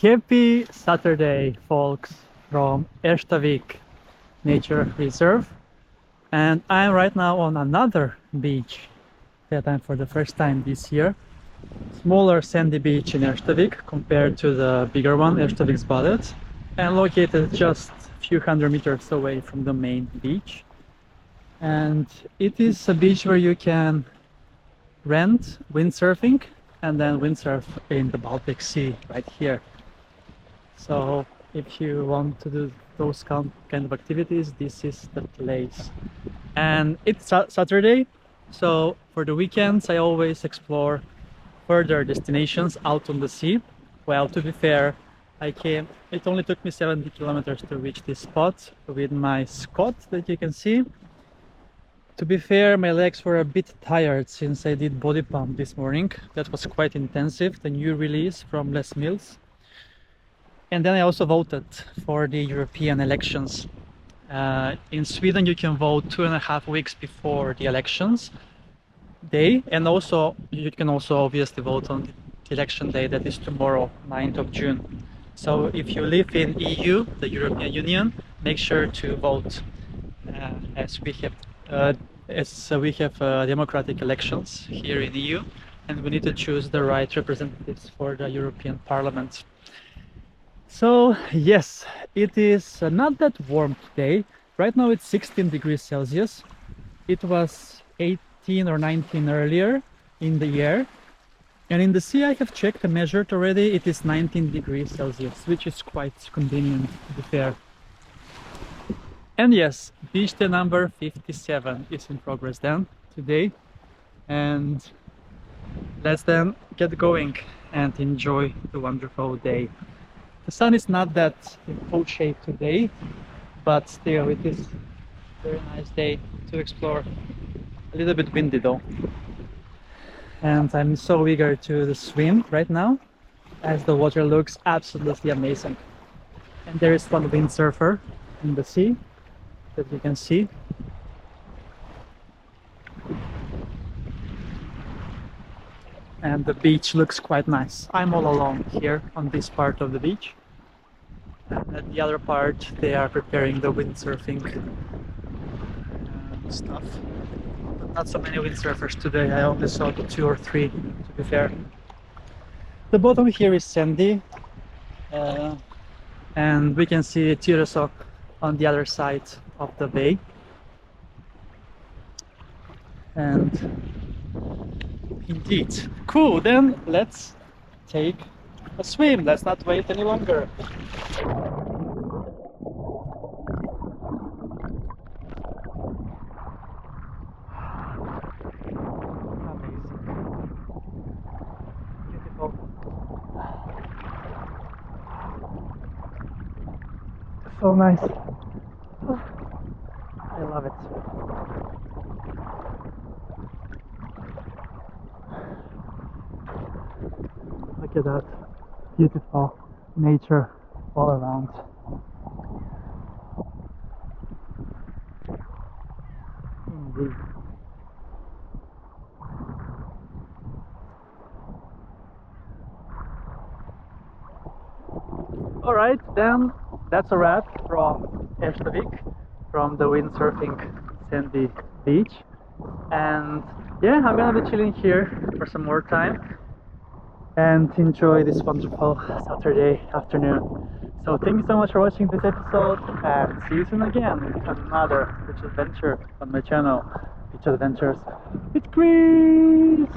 Happy Saturday, folks, from Erstavik Nature Reserve. And I'm right now on another beach that I'm for the first time this year. Smaller sandy beach in Erstavik compared to the bigger one, Erstaviksbadet, and located just a few hundred meters away from the main beach. And it is a beach where you can rent windsurfing and then windsurf in the Baltic Sea right here. So if you want to do those kind of activities, this is the place. And it's Saturday, so for the weekends I always explore further destinations out on the sea. Well, to be fair, it only took me 70 kilometers to reach this spot with my Scott that you can see. To be fair, my legs were a bit tired since I did body pump this morning. That was quite intensive, the new release from Les Mills. And then I also voted for the European elections. In Sweden you can vote 2.5 weeks before the elections day, and also you can also obviously vote on the election day, that is tomorrow, 9th of June. So if you live in EU, the European Union, make sure to vote as we have democratic elections here in EU, and we need to choose the right representatives for the European Parliament. So yes, it is not that warm today. Right now it's 16 degrees Celsius. It was 18 or 19 earlier in the year. And in the sea I have checked and measured already, it is 19 degrees Celsius, which is quite convenient to be fair. And yes, beach day number 57 is in progress then today. And let's then get going and enjoy the wonderful day. The sun is not that in full shape today, but still it is a very nice day to explore. A little bit windy though. And I'm so eager to swim right now, as the water looks absolutely amazing. And there is one windsurfer in the sea that you can see. And the beach looks quite nice. I'm all alone here on this part of the beach. And at the other part they are preparing the windsurfing stuff. But not so many windsurfers today. I only saw 2 or 3 to be fair. The bottom here is sandy. And we can see Tyresö on the other side of the bay. And indeed. Cool, then let's take a swim. Let's not wait any longer. Amazing. Beautiful. So nice. I love it. Look at that, beautiful nature all around. Indeed. Alright, then that's a wrap from Erstavik, from the windsurfing sandy beach. And yeah, I'm gonna be chilling here for some more time and enjoy this wonderful Saturday afternoon. So thank you so much for watching this episode, and see you soon again with another beach adventure on my channel, Beach Adventures with Chris.